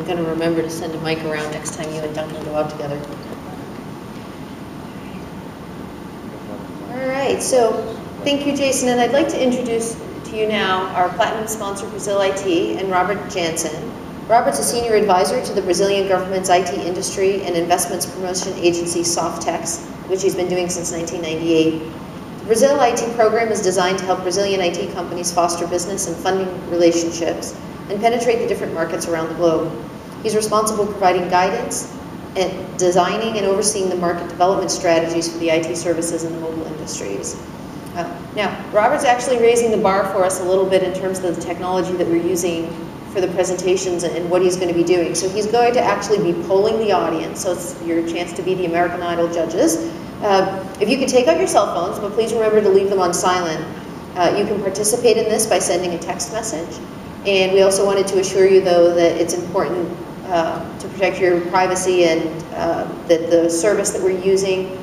I'm going to remember to send a mic around next time you and Duncan go out together. All right, so thank you, Jason. And I'd like to introduce to you now our Platinum sponsor, Brazil IT, and Robert Janssen. Robert's a senior advisor to the Brazilian government's IT industry and investments promotion agency, Softex, which he's been doing since 1998. The Brazil IT program is designed to help Brazilian IT companies foster business and funding relationships and penetrate the different markets around the globe. He's responsible for providing guidance and designing and overseeing the market development strategies for the IT services and the mobile industries. Now, Robert's actually raising the bar for us a little bit in terms of the technology that we're using for the presentations and what he's going to be doing. So he's going to actually be polling the audience, so it's your chance to be the American Idol judges. If you could take out your cell phones, but please remember to leave them on silent. You can participate in this by sending a text message. And we also wanted to assure you, though, that it's important to protect your privacy and that the service that we're using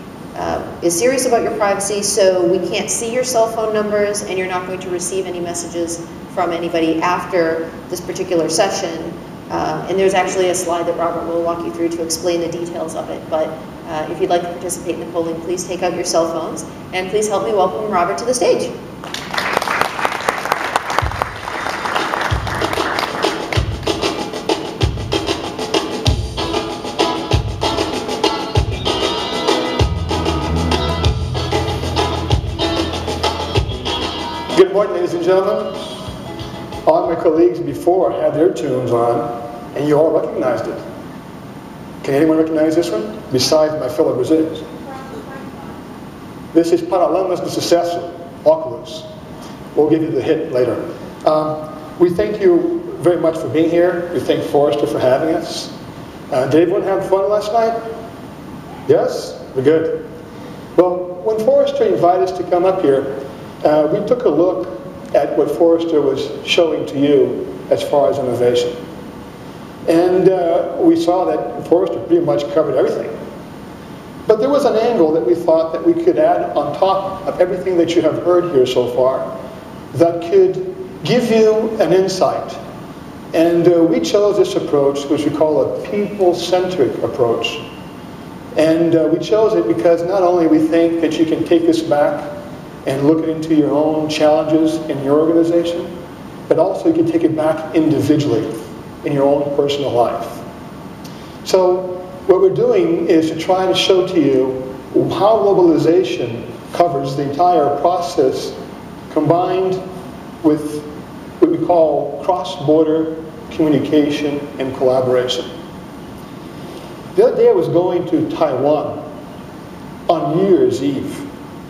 is serious about your privacy, so we can't see your cell phone numbers and you're not going to receive any messages from anybody after this particular session. And there's actually a slide that Robert will walk you through to explain the details of it. But if you'd like to participate in the polling, please take out your cell phones and please help me welcome Robert to the stage. Good morning, ladies and gentlemen. All my colleagues before had their tunes on, and you all recognized it. Can anyone recognize this one, besides my fellow Brazilians? This is Paralamas do Sucesso, Óculos. We'll give you the hit later. We thank you very much for being here. We thank Forrester for having us. Did everyone have fun last night? Yes? We're good. Well, when Forrester invited us to come up here, we took a look at what Forrester was showing to you as far as innovation. And we saw that Forrester pretty much covered everything. But there was an angle that we thought that we could add on top of everything that you have heard here so far that could give you an insight. And we chose this approach, which we call a people-centric approach. And we chose it because not only we think that you can take us back and look into your own challenges in your organization, but also you can take it back individually in your own personal life. So what we're doing is to try to show to you how globalization covers the entire process combined with what we call cross-border communication and collaboration. The other day I was going to Taiwan on New Year's Eve.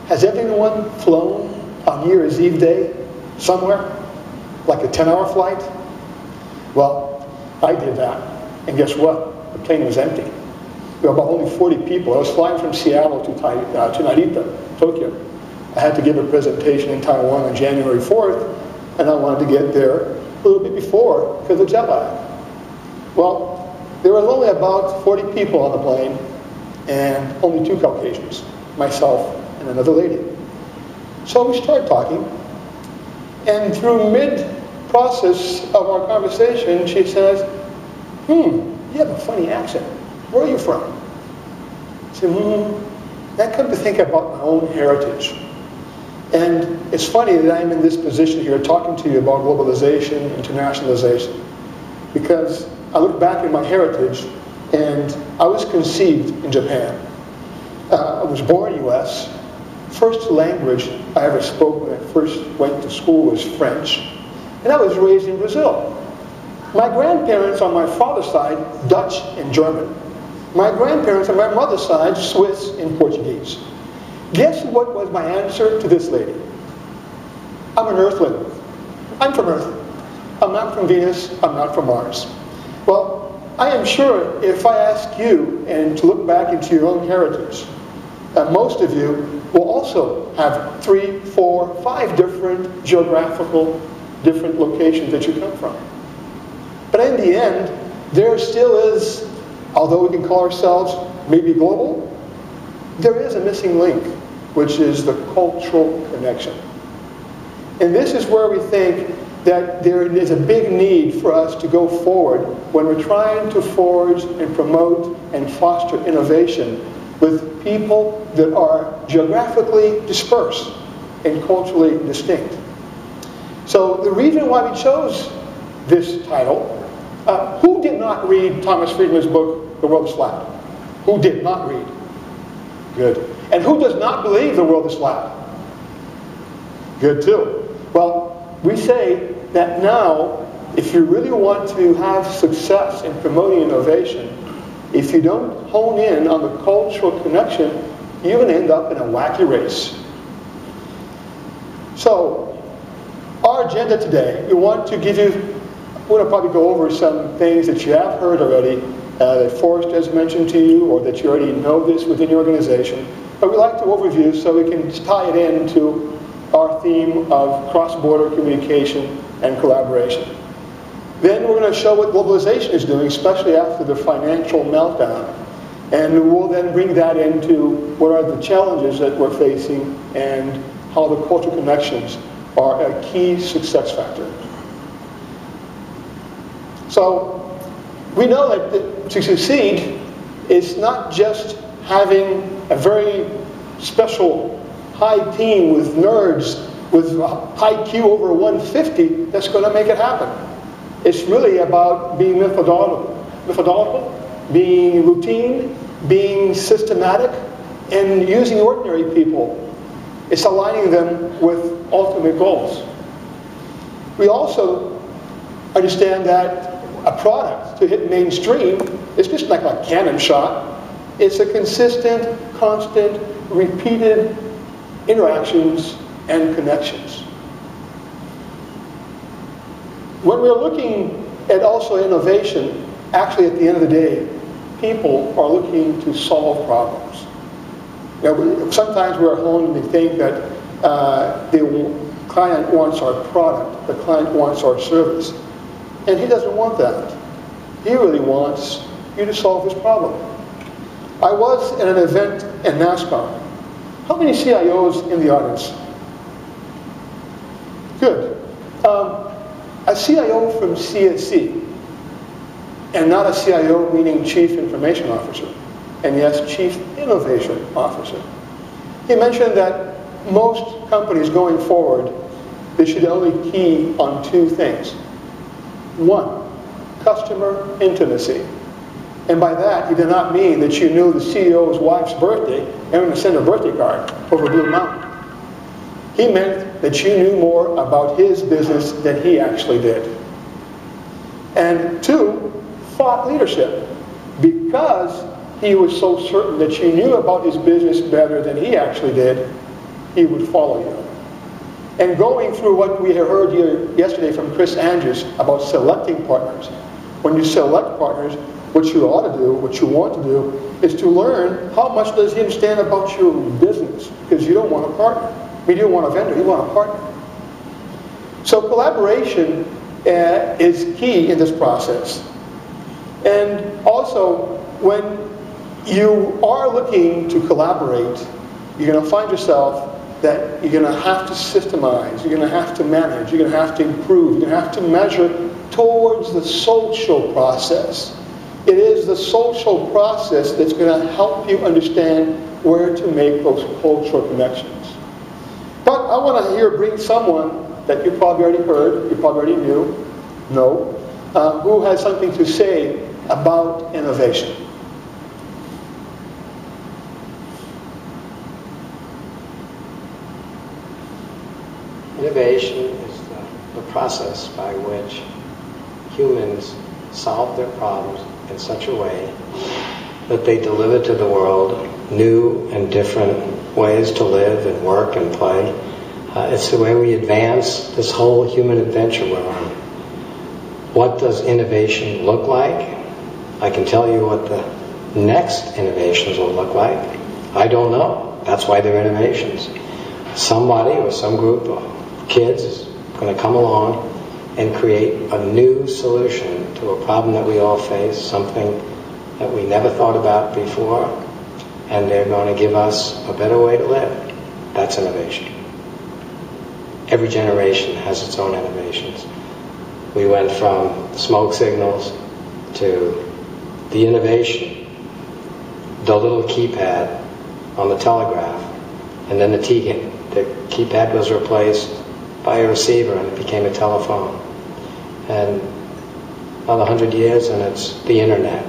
Has everyone flown on New Year's Eve day somewhere? Like a 10-hour flight? Well, I did that. And guess what? The plane was empty. There were about only 40 people. I was flying from Seattle to Narita, Tokyo. I had to give a presentation in Taiwan on January 4th, and I wanted to get there a little bit before because of jet lag. Well, there was only about 40 people on the plane and only 2 Caucasians, myself and another lady. So we started talking, and through mid-process of our conversation, she says, you have a funny accent. Where are you from? I said, I come to think about my own heritage. And it's funny that I'm in this position here talking to you about globalization, internationalization, because I look back at my heritage, and I was conceived in Japan. I was born in the US. First language I ever spoke when I first went to school was French, and I was raised in Brazil. My grandparents on my father's side, Dutch and German. My grandparents on my mother's side, Swiss and Portuguese. Guess what was my answer to this lady? I'm an Earthling. I'm from Earth. I'm not from Venus. I'm not from Mars. Well, I am sure if I ask you and to look back into your own heritage, most of you will also have 3, 4, 5 different geographical, different locations that you come from. But in the end, there still is, although we can call ourselves maybe global, there is a missing link, which is the cultural connection. And this is where we think that there is a big need for us to go forward when we're trying to forge and promote and foster innovation with people that are geographically dispersed and culturally distinct. So the reason why we chose this title, who did not read Thomas Friedman's book, The World is Flat? Who did not read? Good. And who does not believe the world is flat? Good too. Well, we say that now, if you really want to have success in promoting innovation, if you don't hone in on the cultural connection, you're going to end up in a wacky race. So, our agenda today, we want to give you, we're going to probably go over some things that you have heard already, that Forrester has mentioned to you, or that you already know this within your organization. But we like to overview so we can tie it into our theme of cross-border communication and collaboration. Then we're going to show what globalization is doing, especially after the financial meltdown. And we'll then bring that into what are the challenges that we're facing and how the cultural connections are a key success factor. So we know that to succeed is not just having a very special high team with nerds with high Q over 150 that's going to make it happen. It's really about being methodological, being routine, being systematic, and using ordinary people. It's aligning them with ultimate goals. We also understand that a product to hit mainstream is just like a cannon shot. It's a consistent, constant, repeated interactions and connections. When we're looking at also innovation, actually at the end of the day, people are looking to solve problems. You know, sometimes we're at home and we think that the client wants our product, the client wants our service, and he doesn't want that. He really wants you to solve his problem. I was at an event in NASCAR. How many CIOs in the audience? Good. A CIO from CSC, and not a CIO meaning Chief Information Officer, and yes, Chief Innovation Officer. He mentioned that most companies going forward, they should only key on two things. One, customer intimacy. And by that, he did not mean that you knew the CEO's wife's birthday and were going to send a birthday card over Blue Mountain. He meant that you knew more about his business than he actually did. And two, thought leadership. Because he was so certain that you knew about his business better than he actually did, he would follow you. And going through what we heard here yesterday from Chris Andrews about selecting partners. When you select partners, what you ought to do, what you want to do, is to learn how much does he understand about your business, because you don't want a partner. I mean, you don't want a vendor, you want a partner. So collaboration is key in this process. And also, when you are looking to collaborate, you're going to find yourself that you're going to have to systemize, you're going to have to manage, you're going to have to improve, you're going to have to measure towards the social process. It is the social process that's going to help you understand where to make those cultural connections. But I want to bring someone that you probably already heard, you probably already know, who has something to say about innovation. Innovation is the process by which humans solve their problems in such a way that they deliver to the world new and different ways to live and work and play. It's the way we advance this whole human adventure we're on. What does innovation look like? I can tell you what the next innovations will look like. I don't know. That's why they're innovations. Somebody or some group of kids is going to come along and create a new solution to a problem that we all face, something that we never thought about before, and they're going to give us a better way to live. That's innovation. every generation has its own innovations. We went from smoke signals to the innovation, the little keypad on the telegraph, and then the keypad was replaced by a receiver and it became a telephone. And another 100 years and it's the internet.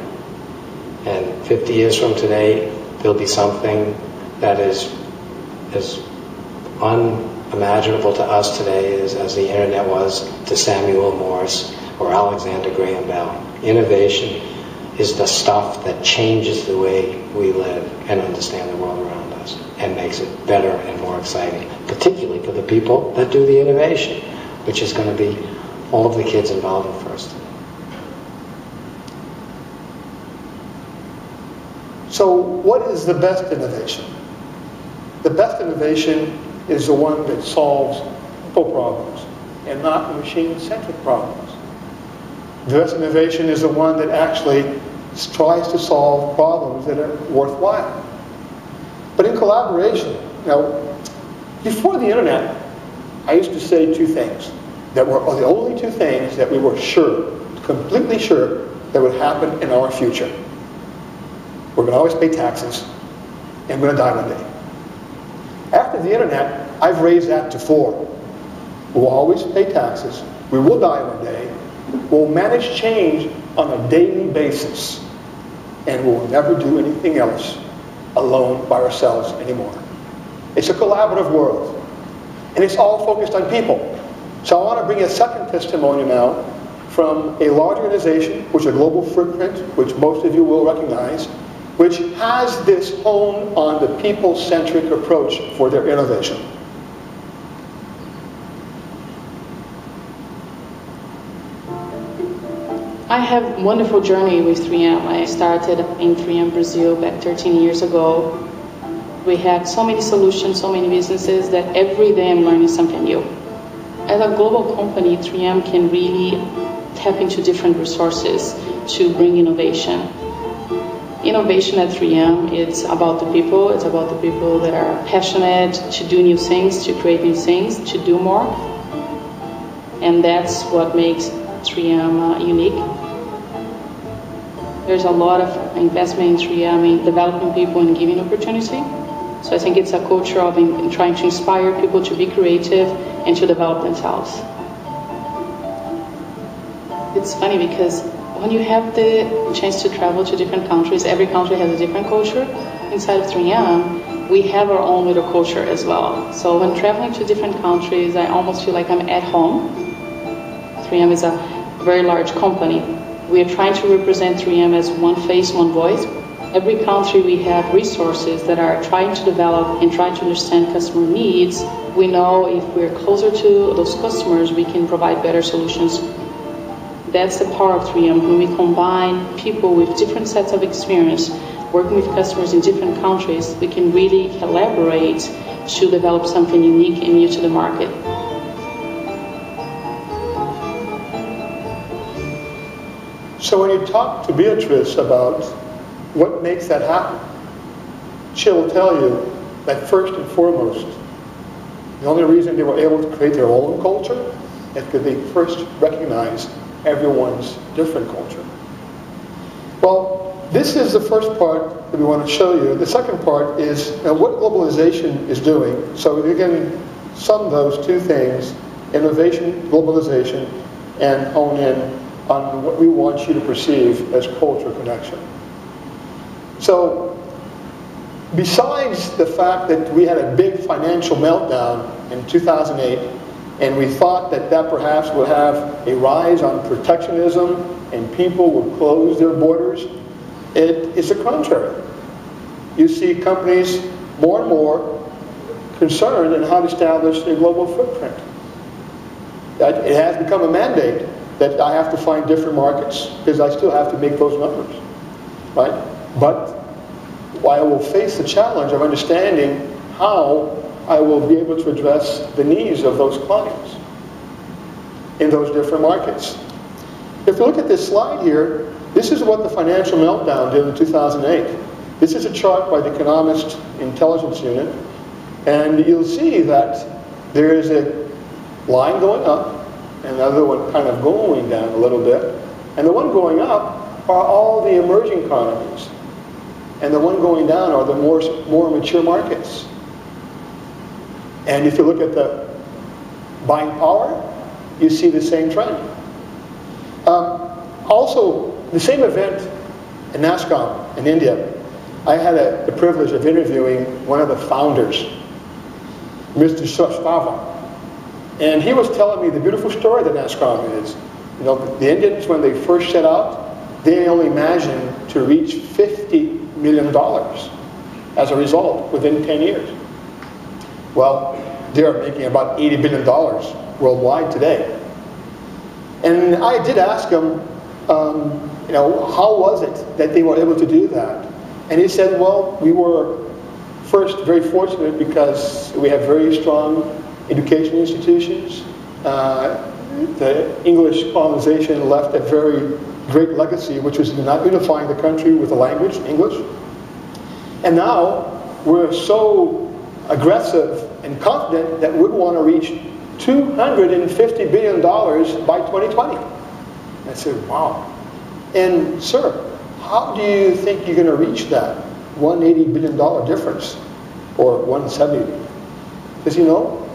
And 50 years from today, there'll be something that is as unimaginable to us today as the internet was to Samuel Morse or Alexander Graham Bell. Innovation is the stuff that changes the way we live and understand the world around us and makes it better and more exciting, particularly for the people that do the innovation, which is going to be all of the kids involved in Forrester. So what is the best innovation? The best innovation is the one that solves people problems and not machine-centric problems. The best innovation is the one that actually tries to solve problems that are worthwhile. But in collaboration, before the internet, I used to say two things that were the only two things that we were sure, completely sure, that would happen in our future. We're going to always pay taxes, and we're going to die one day. After the internet, I've raised that to 4. We'll always pay taxes, we will die one day, we'll manage change on a daily basis, and we'll never do anything else alone by ourselves anymore. It's a collaborative world, and it's all focused on people. So I want to bring a second testimony now from a large organization, which is a global footprint, which most of you will recognize, which has this hone on the people-centric approach for their innovation. I have a wonderful journey with 3M. I started in 3M Brazil back 13 years ago. We had so many solutions, so many businesses that every day I'm learning something new. As a global company, 3M can really tap into different resources to bring innovation. Innovation at 3M, it's about the people. It's about the people that are passionate to do new things, to create new things, to do more. And that's what makes 3M unique. There's a lot of investment in 3M in developing people and giving opportunity. So I think it's a culture of trying to inspire people to be creative and to develop themselves. It's funny because when you have the chance to travel to different countries, every country has a different culture. Inside of 3M, we have our own little culture as well. So when traveling to different countries, I almost feel like I'm at home. 3M is a very large company. We are trying to represent 3M as one face, one voice. Every country we have resources that are trying to develop and try to understand customer needs. We know if we're closer to those customers, we can provide better solutions. That's the power of 3M. When we combine people with different sets of experience, working with customers in different countries, we can really collaborate to develop something unique and new to the market. So when you talk to Beatrice about what makes that happen, she'll tell you that first and foremost, the only reason they were able to create their own culture is because they first recognized everyone's different culture. Well, this is the first part that we want to show you. The second part is what globalization is doing. So we're going to sum those two things, innovation, globalization, and hone in on what we want you to perceive as culture connection. So, besides the fact that we had a big financial meltdown in 2008, and we thought that perhaps would have a rise on protectionism and people would close their borders, it is the contrary. You see companies more and more concerned in how to establish a global footprint. It has become a mandate that I have to find different markets because I still have to make those numbers, right? But I will face the challenge of understanding how I will be able to address the needs of those clients in those different markets. If you look at this slide here, this is what the financial meltdown did in 2008. This is a chart by the Economist Intelligence Unit, and you'll see that there is a line going up, and another one kind of going down a little bit. And the one going up are all the emerging economies. And the one going down are the more mature markets. And if you look at the buying power, you see the same trend. Also, the same event in NASSCOM in India, I had the privilege of interviewing one of the founders, Mr. Sastava. And he was telling me the beautiful story that NASSCOM is. You know, the Indians, when they first set out, they only imagined to reach $50 million as a result within 10 years. Well, they're making about $80 billion worldwide today. And I did ask him, you know, how was it that they were able to do that? And he said, well, we were first very fortunate because we have very strong education institutions. The English colonization left a very great legacy, which was not unifying the country with the language, English. And now we're so aggressive and confident that we want to reach $250 billion by 2020. I said, wow. And sir, how do you think you're going to reach that $180 billion difference, or 170? Because you know,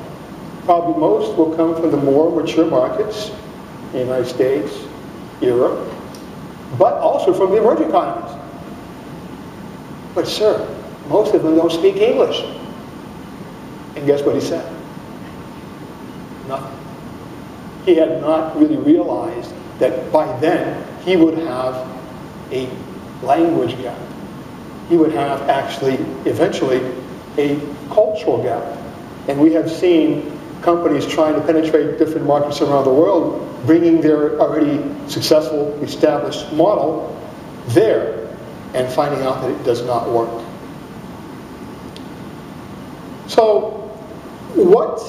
probably most will come from the more mature markets, the United States, Europe, but also from the emerging economies. But sir, most of them don't speak English. And guess what he said? Nothing. He had not really realized that by then he would have a language gap. He would have actually, eventually, a cultural gap. And we have seen companies trying to penetrate different markets around the world, bringing their already successful, established model there, and finding out that it does not work. So what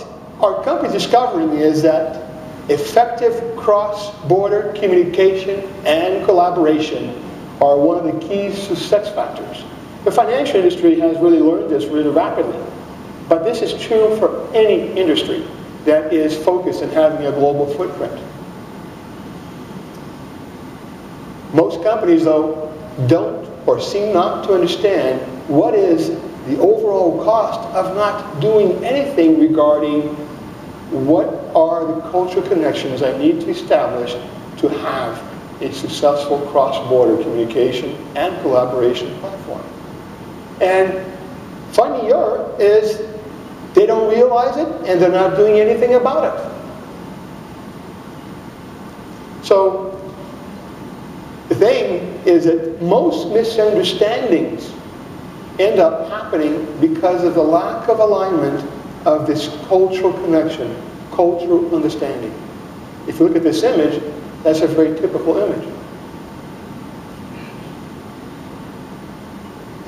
our company is discovering is that effective cross-border communication and collaboration are one of the key success factors. The financial industry has really learned this really rapidly, but this is true for any industry that is focused on having a global footprint. Most companies, though, don't or seem not to understand what is the overall cost of not doing anything regarding what are the cultural connections I need to establish to have a successful cross-border communication and collaboration platform. And funny is they don't realize it and they're not doing anything about it. So the thing is that most misunderstandings end up happening because of the lack of alignment of this cultural connection, cultural understanding. If you look at this image, that's a very typical image.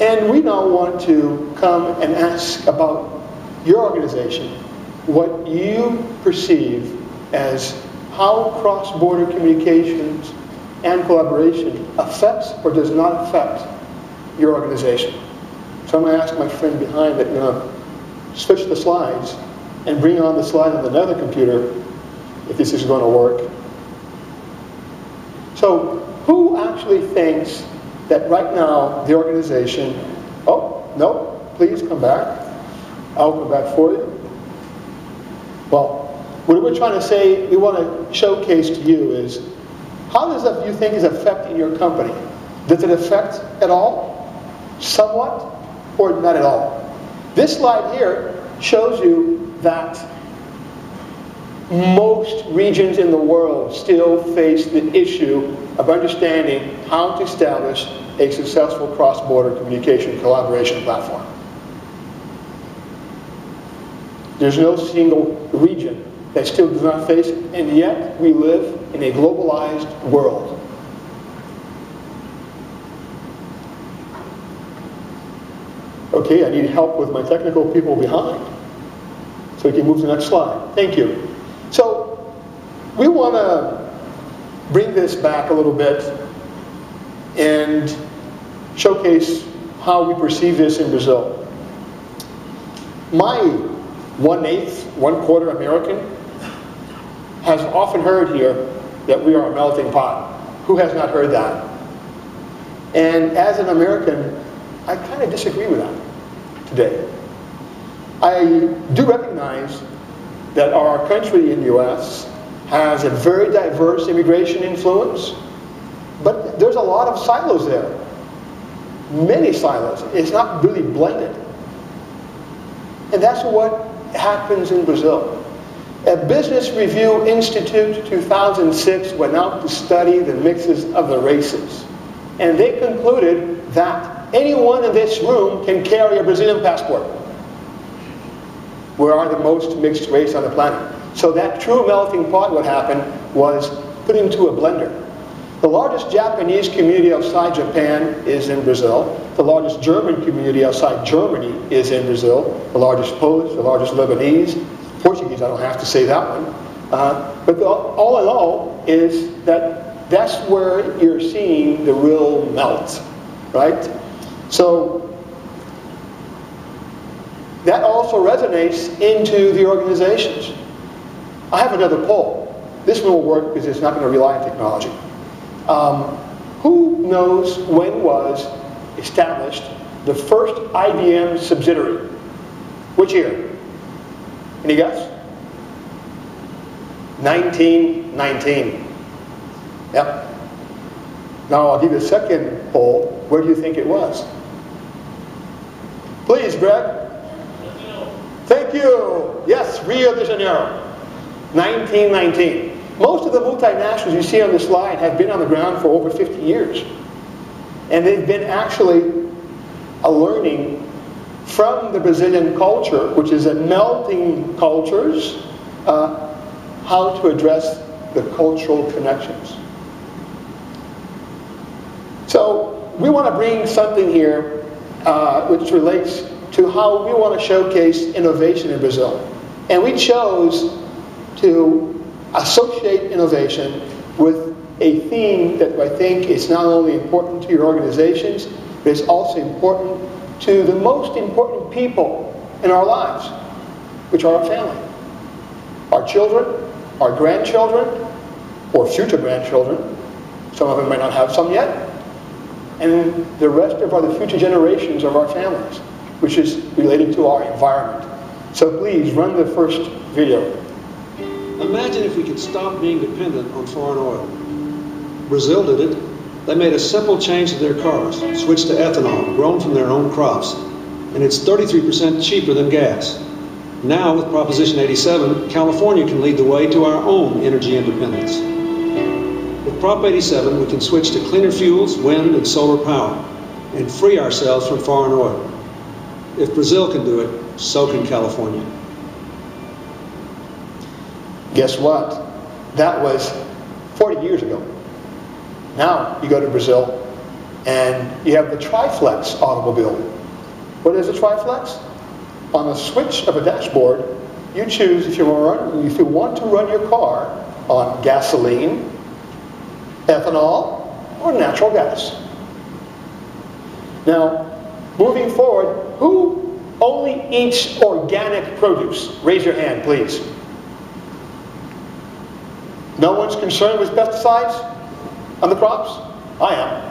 And we now want to come and ask about your organization, what you perceive as how cross-border communications and collaboration affects or does not affect your organization. So I'm going to ask my friend behind that, you know, switch the slides and bring on the slide on another computer if this is going to work. So who actually thinks that right now the organization, oh, no, please come back. I'll come back for you. Well, what we're trying to say, we want to showcase to you is, how does that you think is affecting your company? Does it affect at all? Somewhat? Or not at all? This slide here shows you that most regions in the world still face the issue of understanding how to establish a successful cross-border communication collaboration platform. There's no single region that still does not face it, and yet we live in a globalized world. Okay, I need help with my technical people behind. So you can move to the next slide. Thank you. So we want to bring this back a little bit and showcase how we perceive this in Brazil. My 1/8, 1/4 American, has often heard here that we are a melting pot. Who has not heard that? And as an American, I kind of disagree with that today. I do recognize that our country in the U.S. has a very diverse immigration influence, but there's a lot of silos there. Many silos. It's not really blended. And that's what happens in Brazil. A Business Review Institute 2006 went out to study the mixes of the races. And they concluded that anyone in this room can carry a Brazilian passport. We are the most mixed race on the planet. So that true melting pot, what happened was put into a blender. The largest Japanese community outside Japan is in Brazil. The largest German community outside Germany is in Brazil. The largest Polish, the largest Lebanese. Portuguese, I don't have to say that one. But all in all is that that's where you're seeing the real melt, right? So that also resonates into the organizations. I have another poll. This one will work because it's not going to rely on technology. Who knows when was established the first IBM subsidiary? Which year? Any guess? 1919. Yep. Now I'll give you a second poll. Where do you think it was? Please, Greg. Thank you. Yes, Rio de Janeiro. 1919. Most of the multinationals you see on the slide have been on the ground for over 50 years. And they've been actually learning from the Brazilian culture, which is a melting cultures, how to address the cultural connections. So we want to bring something here which relates to how we want to showcase innovation in Brazil. And we chose to associate innovation with a theme that I think is not only important to your organizations, but it's also important to the most important people in our lives, which are our family. Our children, our grandchildren, or future grandchildren. Some of them might not have some yet. And the rest of the future generations of our families, which is related to our environment. So please, run the first video. Imagine if we could stop being dependent on foreign oil. Brazil did it. They made a simple change to their cars, switched to ethanol, grown from their own crops, and it's 33% cheaper than gas. Now, with Proposition 87, California can lead the way to our own energy independence. With Prop 87, we can switch to cleaner fuels, wind and solar power, and free ourselves from foreign oil. If Brazil can do it, so can California. Guess what? That was 40 years ago. Now you go to Brazil and you have the Triflex automobile. What is a Triflex? On a switch of a dashboard, you choose if you want to run your car on gasoline, ethanol, or natural gas. Now, moving forward, who only eats organic produce? Raise your hand, please. No one's concerned with pesticides on the crops? I am.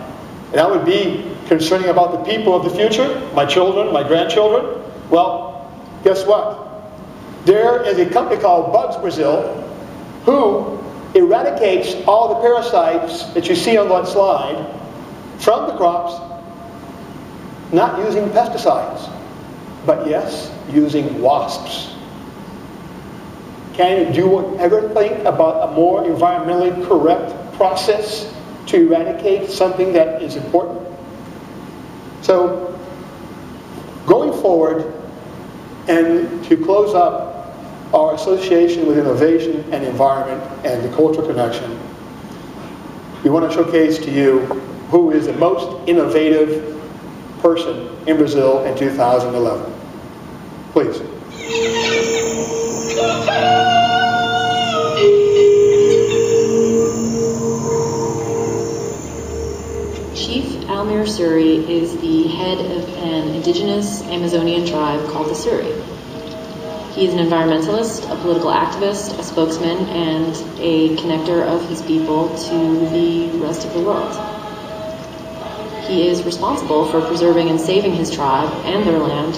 And I would be concerning about the people of the future, my children, my grandchildren. Well, guess what? There is a company called Bugs Brazil who eradicates all the parasites that you see on that slide from the crops, not using pesticides, but yes, using wasps. Do you ever think about a more environmentally correct process to eradicate something that is important? So, going forward, and to close up our association with innovation and environment and the cultural connection, we want to showcase to you who is the most innovative person in Brazil in 2011. Please. Chief Almir Suri is the head of an indigenous Amazonian tribe called the Suri. He is an environmentalist, a political activist, a spokesman, and a connector of his people to the rest of the world. He is responsible for preserving and saving his tribe and their land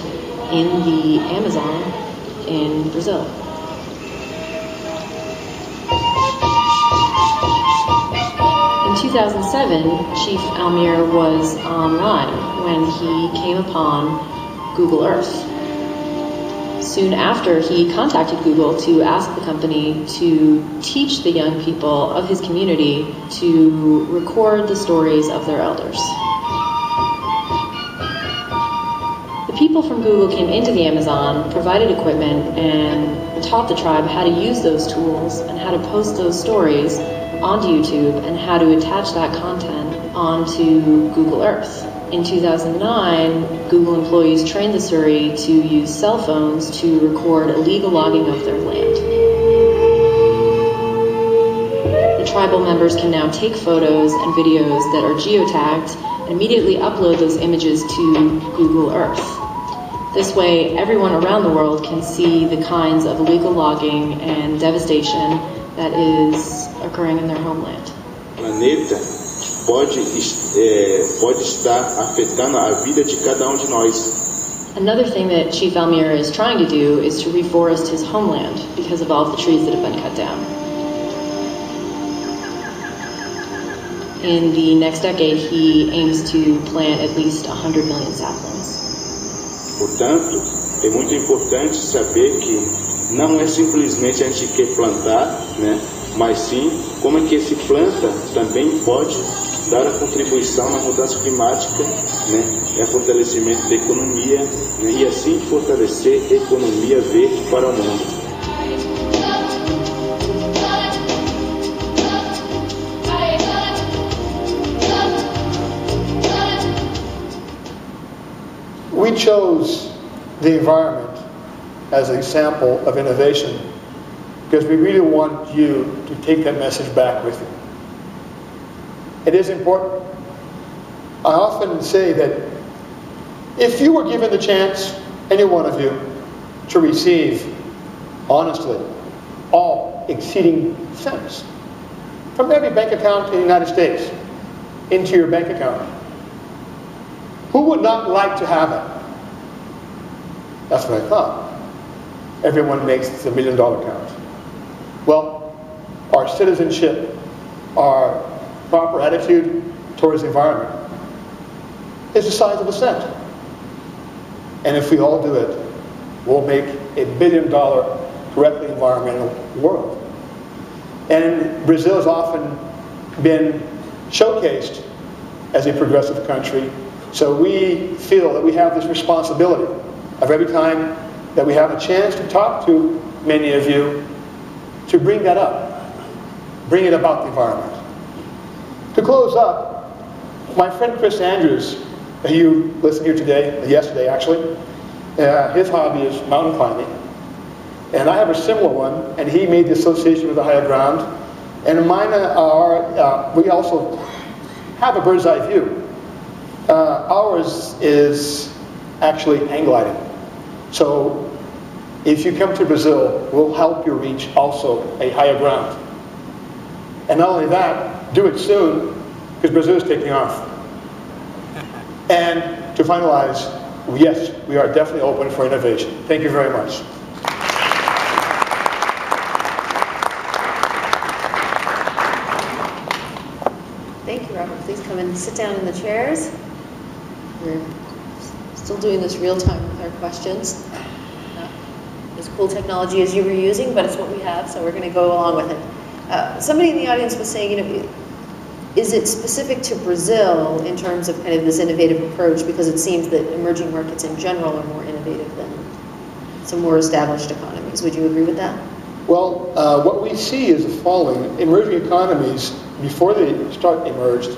in the Amazon in Brazil. In 2007, Chief Almir was online when he came upon Google Earth. Soon after, he contacted Google to ask the company to teach the young people of his community to record the stories of their elders. The people from Google came into the Amazon, provided equipment, and taught the tribe how to use those tools and how to post those stories onto YouTube and how to attach that content onto Google Earth. In 2009, Google employees trained the Surrey to use cell phones to record illegal logging of their land. The tribal members can now take photos and videos that are geotagged and immediately upload those images to Google Earth. This way, everyone around the world can see the kinds of illegal logging and devastation that is occurring in their homeland. Planeta pode estar afetando a vida de cada de nós. Another thing that Chief Almir is trying to do is to reforest his homeland because of all of the trees that have been cut down. In the next decade, he aims to plant at least 100 million saplings. Portanto, é muito importante saber que não é simplesmente a gente quer plantar, né? Mas sim como é que esse planta também pode dar a contribuição na mudança climática, né? E a fortalecimento da economia, né? E assim fortalecer a economia verde para o mundo. We chose the environment as an example of innovation because we really want you to take that message back with you. It is important. I often say that if you were given the chance, any one of you, to receive, honestly, all exceeding cents from every bank account in the United States into your bank account, who would not like to have it? That's what I thought. Everyone makes the $1 million count. Well, our citizenship, our proper attitude towards the environment is the size of a cent. And if we all do it, we'll make $1 billion correctly environmental world. And Brazil has often been showcased as a progressive country. So we feel that we have this responsibility of every time that we have a chance to talk to many of you, to bring that up, bring it about the environment. To close up, my friend Chris Andrews, you listened here today, yesterday actually, his hobby is mountain climbing. And I have a similar one, and he made the association with the higher ground. And mine are, we also have a bird's eye view. Ours is actually hang gliding. So if you come to Brazil, we'll help you reach also a higher ground. And not only that, do it soon, because Brazil is taking off. And to finalize, yes, we are definitely open for innovation. Thank you very much. Thank you, Robert. Please come and sit down in the chairs. We're still doing this real time with our questions. Not as cool technology as you were using, but it's what we have, so we're going to go along with it. Somebody in the audience was saying, you know, is it specific to Brazil in terms of kind of this innovative approach? Because it seems that emerging markets in general are more innovative than some more established economies. Would you agree with that? Well, what we see is the following. Emerging economies, before they emerged,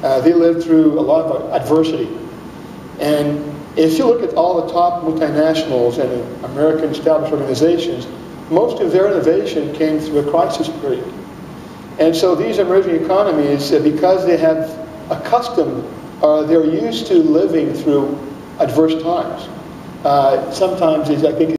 they lived through a lot of adversity. And if you look at all the top multinationals and American established organizations, most of their innovation came through a crisis period. And so these emerging economies, because they have accustomed, they're used to living through adverse times. Sometimes I think